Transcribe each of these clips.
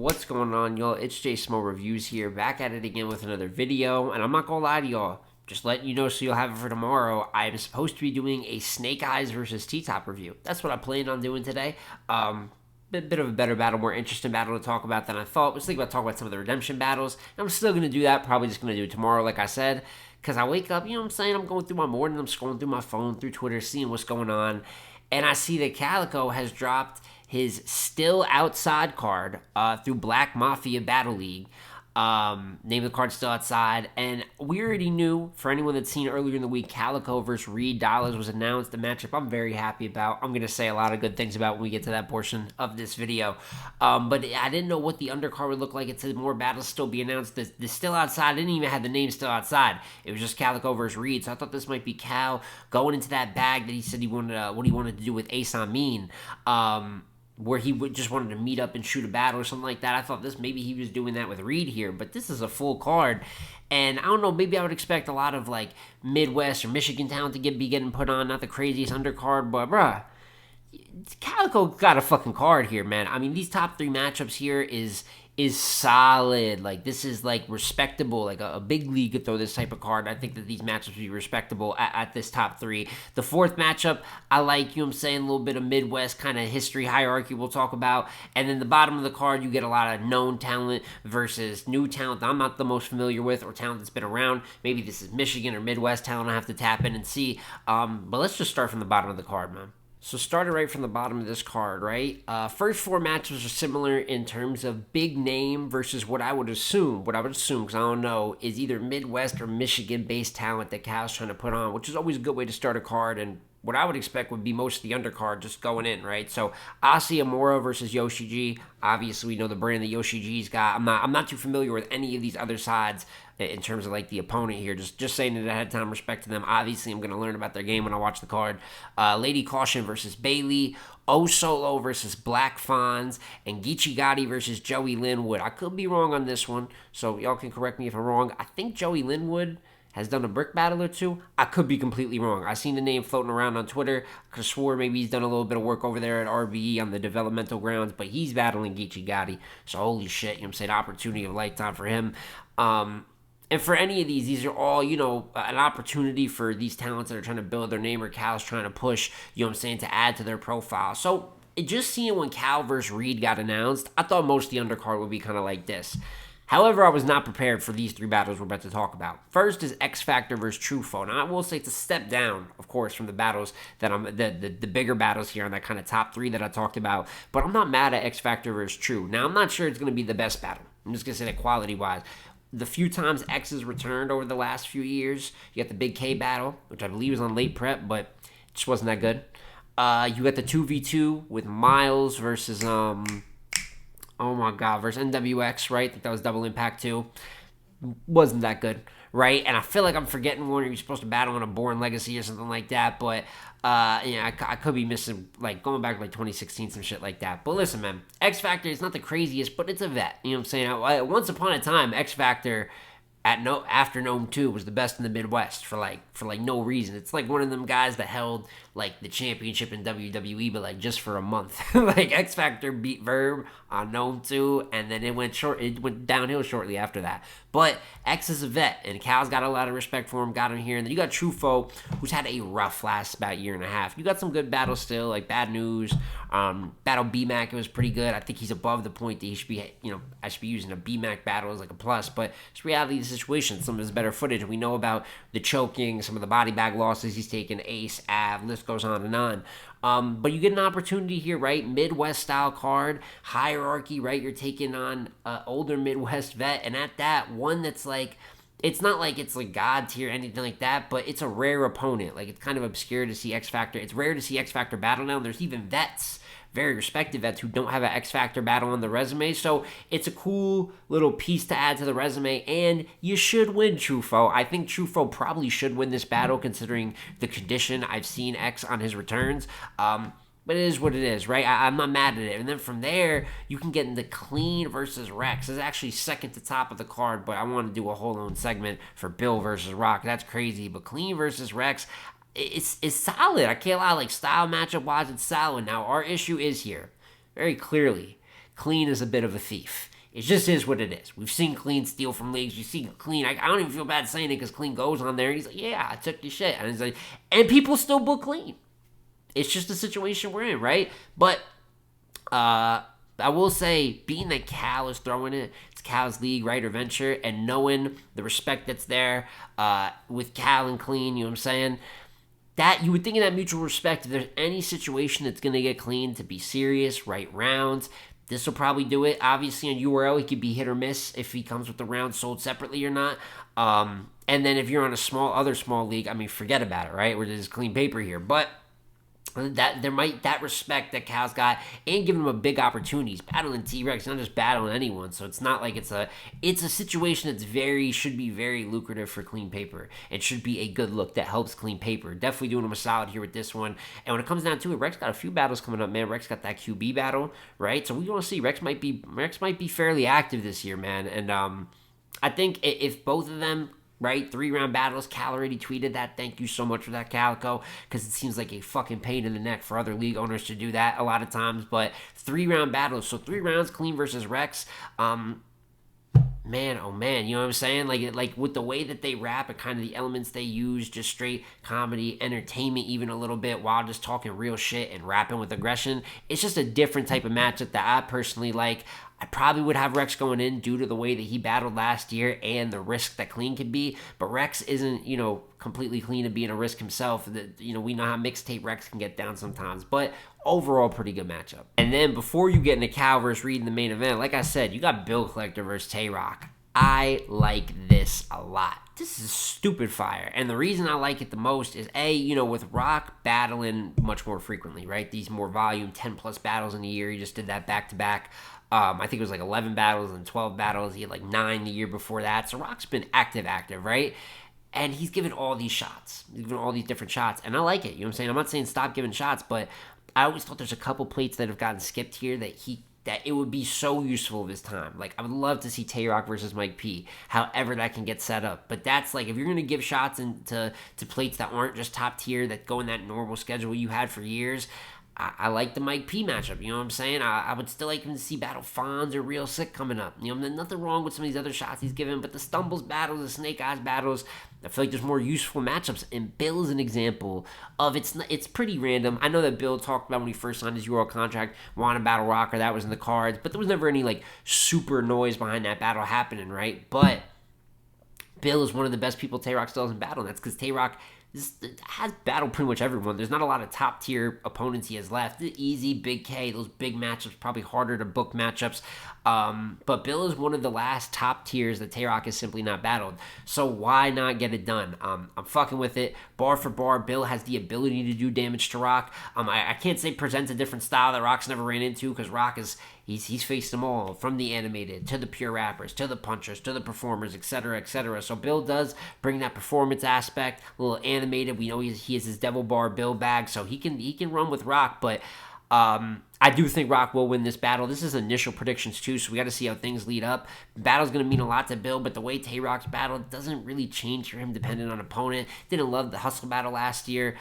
What's going on, y'all? It's J Smo Reviews here, back at it again with another video, and I'm not gonna lie to y'all, just letting you know so you'll have it for tomorrow. I'm supposed to be doing a Snake Eyes versus T-Top review. That's what I planned on doing today. Bit of a better battle, more interesting battle to talk about than I thought. I was thinking about talking about some of the redemption battles. I'm still gonna do that, probably just gonna do it tomorrow, like I said, because I wake up, you know what I'm saying? I'm going through my morning, I'm scrolling through my phone, through Twitter, seeing what's going on, and I see that Calicoe has dropped his Still Outside card through Black Mafia Battle League. Name of the card Still Outside, and we already knew, for anyone that's seen earlier in the week, Calicoe versus Reed Dollars was announced, a matchup I'm very happy about. I'm going to say a lot of good things about when we get to that portion of this video, but I didn't know what the undercard would look like. It said more battles still be announced. The Still Outside didn't even have the name Still Outside. It was just Calicoe versus Reed, so I thought this might be Cal going into that bag that he said he wanted, what he wanted to do with Ace Amin, where he just wanted to meet up and shoot a battle or something like that. I thought maybe he was doing that with Reed here, but this is a full card. And I don't know, maybe I would expect a lot of like Midwest or Michigan talent to be getting put on, not the craziest undercard, but bruh, Calicoe got a fucking card here, man. I mean, these top three matchups here is solid. Like, this is like respectable. Like a big league could throw this type of card. I think that these matchups would be respectable at this top three. The fourth matchup, I like, you know what I'm saying, a little bit of Midwest kind of history hierarchy we'll talk about. And then the bottom of the card, you get a lot of known talent versus new talent that I'm not the most familiar with, or talent that's been around. Maybe this is Michigan or Midwest talent I have to tap in and see. But let's just start from the bottom of the card, man. So started right from the bottom of this card, right? First four matches are similar in terms of big name versus what I would assume, because I don't know, is either Midwest or Michigan-based talent that Cal's trying to put on, which is always a good way to start a card, and what I would expect would be most of the undercard just going in, right? So Asi Amora versus Yoshi G. Obviously, we know the brand that Yoshi G's got. I'm not too familiar with any of these other sides in terms of like the opponent here. Just saying it ahead of time, respect to them. Obviously, I'm going to learn about their game when I watch the card. Lady Caution versus Bailey. O Solo versus Black Fonz, and Geechee Gotti versus Joey Linwood. I could be wrong on this one, so y'all can correct me if I'm wrong. I think Joey Linwood has done a brick battle or two. I could be completely wrong. I seen the name floating around on Twitter. I could have swore maybe he's done a little bit of work over there at RBE on the developmental grounds, but he's battling Geechee Gotti. So holy shit, you know what I'm saying? Opportunity of a lifetime for him. And for any of these are all, you know, an opportunity for these talents that are trying to build their name or Cal's trying to push, you know what I'm saying, to add to their profile. So just seeing when Cal versus Reed got announced, I thought most of the undercard would be kind of like this. However, I was not prepared for these three battles we're about to talk about. First is X Factor versus Truffaut. Now, I will say it's a step down, of course, from the battles that the bigger battles here on that kind of top three that I talked about. But I'm not mad at X Factor versus True. Now, I'm not sure it's going to be the best battle. I'm just going to say that quality-wise. The few times X has returned over the last few years, you got the Big K battle, which I believe was on late prep, but it just wasn't that good. You got the 2v2 with Miles versus versus NWX, right? I think that was Double Impact too. Wasn't that good, right? And I feel like I'm forgetting one. You're supposed to battle on a Born Legacy or something like that, but I could be missing, like, going back to like 2016, some shit like that. But listen, man, X Factor is not the craziest, but it's a vet. You know what I'm saying? Once upon a time, X Factor after Gnome 2 was the best in the Midwest for no reason. It's like one of them guys that held like the championship in WWE, but like just for a month. Like X Factor beat Verb on Gnome 2, and then it went downhill shortly after that. But X is a vet, and Cal's got a lot of respect for him, got him here. And then you got Truffaut, who's had a rough last about year and a half. You got some good battles still, like Bad News, Battle BMAC, it was pretty good. I think he's above the point that he should be, I should be using a BMAC battle as like a plus, but it's reality of the situation. Some of his better footage. We know about the choking, some of the body bag losses he's taken, Ace, Av, list goes on and on. But you get an opportunity here, right? Midwest style card, hierarchy, right? You're taking on older Midwest vet, and at that, one that's like, it's not like it's like God tier or anything like that, but it's a rare opponent. Like, it's kind of obscure to see X Factor. It's rare to see X Factor battle now. There's even vets, very respected vets, who don't have an X Factor battle on the resume. So it's a cool little piece to add to the resume, and you should win, Truffaut. I think Truffaut probably should win this battle considering the condition I've seen X on his returns. But it is what it is, right? I'm not mad at it. And then from there, you can get into Qleen versus Rex. It's actually second to top of the card, but I want to do a whole own segment for Bill versus Rock. That's crazy. But Qleen versus Rex, it's solid. I can't lie. Like, style matchup-wise, it's solid. Now, our issue is here, very clearly, Qleen is a bit of a thief. It just is what it is. We've seen Qleen steal from leagues. We've seen Qleen. I don't even feel bad saying it because Qleen goes on there and he's like, yeah, I took your shit. And he's like, and people still book Qleen. It's just the situation we're in, right? But I will say, being that Cal is throwing it, it's Cal's league, right, or venture, and knowing the respect that's there with Cal and Qleen, you know what I'm saying? That you would think in that mutual respect, if there's any situation that's going to get Qleen to be serious, right rounds, this will probably do it. Obviously, on URL, he could be hit or miss if he comes with the round sold separately or not. And then if you're on a other small league, I mean, forget about it, right? Where there's clean paper here. But that respect that Cal's got and giving him a big opportunity. He's battling T-Rex, not just battling anyone. So it's not like it's a situation that's should be very lucrative for clean paper. It should be a good look that helps clean paper. Definitely doing him a solid here with this one. And when it comes down to it, Rex got a few battles coming up, man. Rex got that QB battle, right? So we want to see Rex might be fairly active this year, man. And I think if both of them, right, 3-round battles. Cal already tweeted that. Thank you so much for that, Calicoe, because it seems like a fucking pain in the neck for other league owners to do that a lot of times. But 3-round battles, so 3 rounds, Qleen versus Rex. Man, oh man, you know what I'm saying? Like with the way that they rap and kind of the elements they use, just straight comedy, entertainment, even a little bit, while just talking real shit and rapping with aggression. It's just a different type of matchup that I personally like. I probably would have Rex going in due to the way that he battled last year and the risk that Qleen could be. But Rex isn't, completely clean of being a risk himself. We know how mixtape Rex can get down sometimes. But overall, pretty good matchup. And then before you get into Cal versus Reed in the main event, like I said, you got Bill Collector versus Tay-Rock. I like this a lot. This is stupid fire. And the reason I like it the most is, with Rock battling much more frequently, right? These more volume, 10-plus battles in a year. He just did that back-to-back. I think it was like 11 battles and 12 battles. He had like 9 the year before that. So Rock's been active, right? And he's given all these shots. He's given all these different shots. And I like it. You know what I'm saying? I'm not saying stop giving shots, but I always thought there's a couple plates that have gotten skipped here that it would be so useful this time. Like, I would love to see Tay-Rock versus Mike P. However that can get set up. But that's like, if you're going to give shots to plates that aren't just top tier, that go in that normal schedule you had for years, I like the Mike P matchup, you know what I'm saying? I would still like him to see Battle Fonz or Real Sick coming up. There's nothing wrong with some of these other shots he's given, but the Stumbles battles, the Snake Eyes battles, I feel like there's more useful matchups. And Bill is an example of it's pretty random. I know that Bill talked about when he first signed his URL contract, wanted Battle Rocker, that was in the cards, but there was never any like super noise behind that battle happening, right? But Bill is one of the best people Tay-Rock still has in battle, and that's because Tay-Rock has battled pretty much everyone. There's not a lot of top tier opponents he has left. The easy, Big K, those big matchups, probably harder to book matchups. But Bill is one of the last top tiers that Tay-Rock has simply not battled. So why not get it done? I'm fucking with it. Bar for bar, Bill has the ability to do damage to Rock. I can't say presents a different style that Rock's never ran into, because Rock is he's faced them all, from the animated to the pure rappers to the punchers to the performers, etc., etc. So Bill does bring that performance aspect, a little animated. We know he has his Devil Bar Bill bag, so he can run with Rock, but I do think Rock will win this battle. This is initial predictions too, so we got to see how things lead up. Battle's going to mean a lot to Bill, but the way Tay-Rock's battle doesn't really change for him depending on opponent. Didn't love the Hustle battle last year.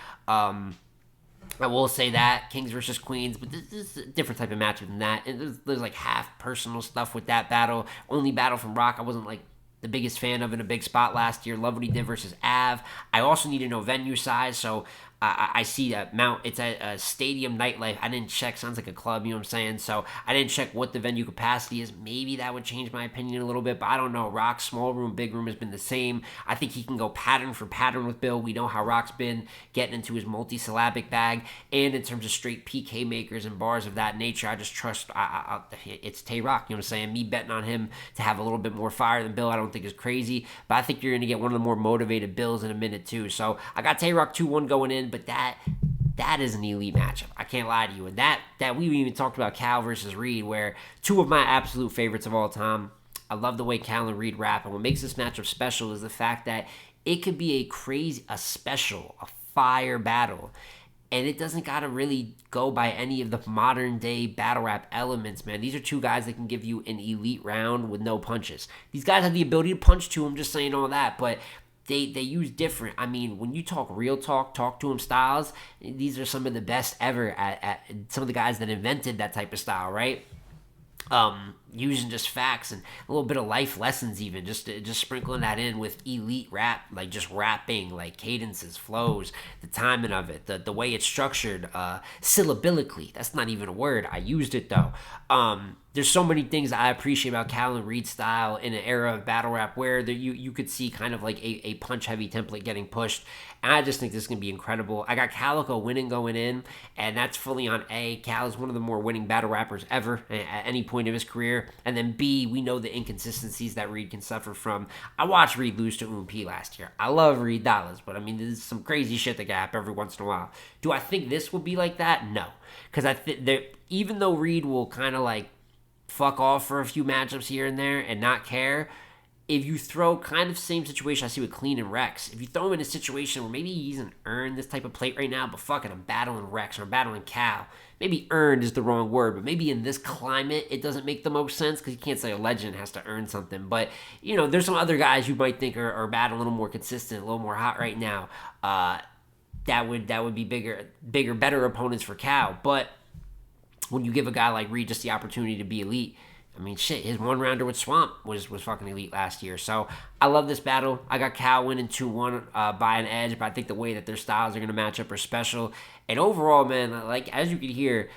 I will say that, Kings versus Queens, but this is a different type of matchup than that. And there's like half personal stuff with that battle. Only battle from Rock I wasn't like the biggest fan of in a big spot last year. Love what he did versus Av. I also need to know venue size, so I see that it's at a Stadium Nightlife. I didn't check, sounds like a club, you know what I'm saying? So I didn't check what the venue capacity is. Maybe that would change my opinion a little bit, but I don't know. Rock's small room, big room has been the same. I think he can go pattern for pattern with Bill. We know how Rock's been getting into his multi-syllabic bag, and in terms of straight PK makers and bars of that nature, I just trust it's Tay-Rock, you know what I'm saying? Me betting on him to have a little bit more fire than Bill I don't think is crazy, but I think you're going to get one of the more motivated Bills in a minute too. So I got Tay-Rock 2-1 going in, but that is an elite matchup. I can't lie to you. And that we even talked about Cal versus Reed, where two of my absolute favorites of all time. I love the way Cal and Reed rap, and what makes this matchup special is the fact that it could be a fire battle, and it doesn't gotta really go by any of the modern day battle rap elements, man. These are two guys that can give you an elite round with no punches. These guys have the ability to punch too. I'm just saying all that, but They use different. I mean, when you talk real talk to him styles, these are some of the best ever at some of the guys that invented that type of style, right? using just facts and a little bit of life lessons, even just sprinkling that in with elite rap, like just rapping, like cadences, flows, the timing of it, the way it's structured, syllabilically. That's not even a word. I used it though. There's so many things I appreciate about Cal and Reed's style in an era of battle rap where you could see kind of like a punch heavy template getting pushed. And I just think this is going to be incredible. I got Calicoe winning going in, and that's fully on A. Cal is one of the more winning battle rappers ever at any point of his career. And then B, we know the inconsistencies that Reed can suffer from. I watched Reed lose to P last year. I love Reed dollars, but I mean, there's some crazy shit that can happen every once in a while. Do I think this will be like that? No. Because I think even though Reed will kind of like fuck off for a few matchups here and there and not care, if you throw kind of same situation I see with Qleen and Rex, if you throw him in a situation where maybe he hasn't earned this type of plate right now, but fucking I'm battling Rex or I'm battling Cal. Maybe earned is the wrong word, but maybe in this climate it doesn't make the most sense because you can't say a legend has to earn something. But, you know, there's some other guys you might think are battling a little more consistent, a little more hot right now. That would be bigger, better opponents for Cal. But when you give a guy like Reed just the opportunity to be elite, I mean, shit, his one-rounder with Swamp was fucking elite last year. So I love this battle. I got Cal winning 2-1 by an edge, but I think the way that their styles are going to match up are special. And overall, man, like, as you can hear,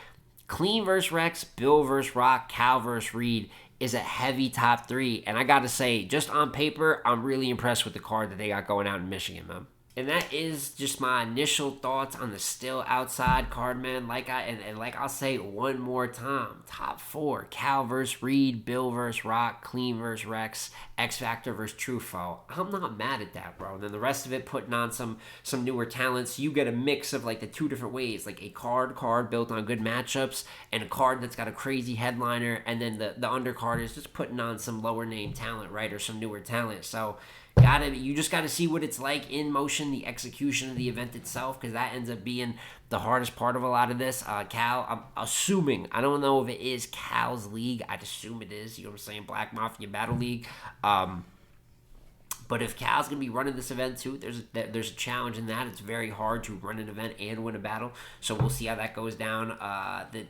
Qleen versus Rex, Bill versus Rock, Cal versus Reed is a heavy top three. And I got to say, just on paper, I'm really impressed with the card that they got going out in Michigan, man. And that is just my initial thoughts on the Still Outside card, man. Like I'll say one more time. Top four. Cal versus Reed, Bill versus Rock, Qleen versus Rex, X Factor versus Truffaut. I'm not mad at that, bro. And then the rest of it putting on some newer talents. You get a mix of like the two different ways. Like a card built on good matchups and a card that's got a crazy headliner. And then the undercard is just putting on some lower name talent, right? Or some newer talent. So you just got to see what it's like in motion, the execution of the event itself, because that ends up being the hardest part of a lot of this. Cal, I'm assuming, I don't know if it is Cal's league. I'd assume it is, you know what I'm saying, Black Mafia Battle League. But if Cal's going to be running this event too, there's a challenge in that. It's very hard to run an event and win a battle. So we'll see how that goes down.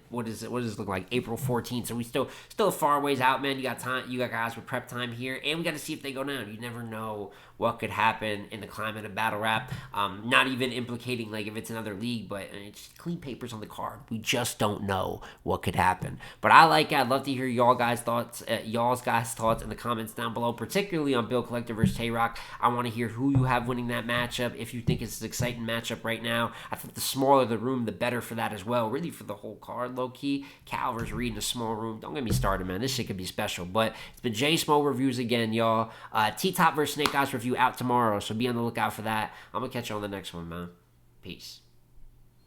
What does it look like? April 14th. So we still a far ways out, man. You got time. You got guys with prep time here, and we got to see if they go down. You never know what could happen in the climate of battle rap. Not even implicating like if it's another league, but it's clean papers on the card. We just don't know what could happen. But I like it. I'd love to hear y'all's guys' thoughts in the comments down below, particularly on Bill Collector versus Tay Rock. I want to hear who you have winning that matchup. If you think it's an exciting matchup right now, I think the smaller the room, the better for that as well. Really for the whole card, low key. Cal versus Reed in a small room. Don't get me started, man. This shit could be special. But it's been J Smo Reviews again, y'all. T-Top versus Snake Eyes review out tomorrow, so be on the lookout for that. I'm gonna catch you on the next one, man. Peace.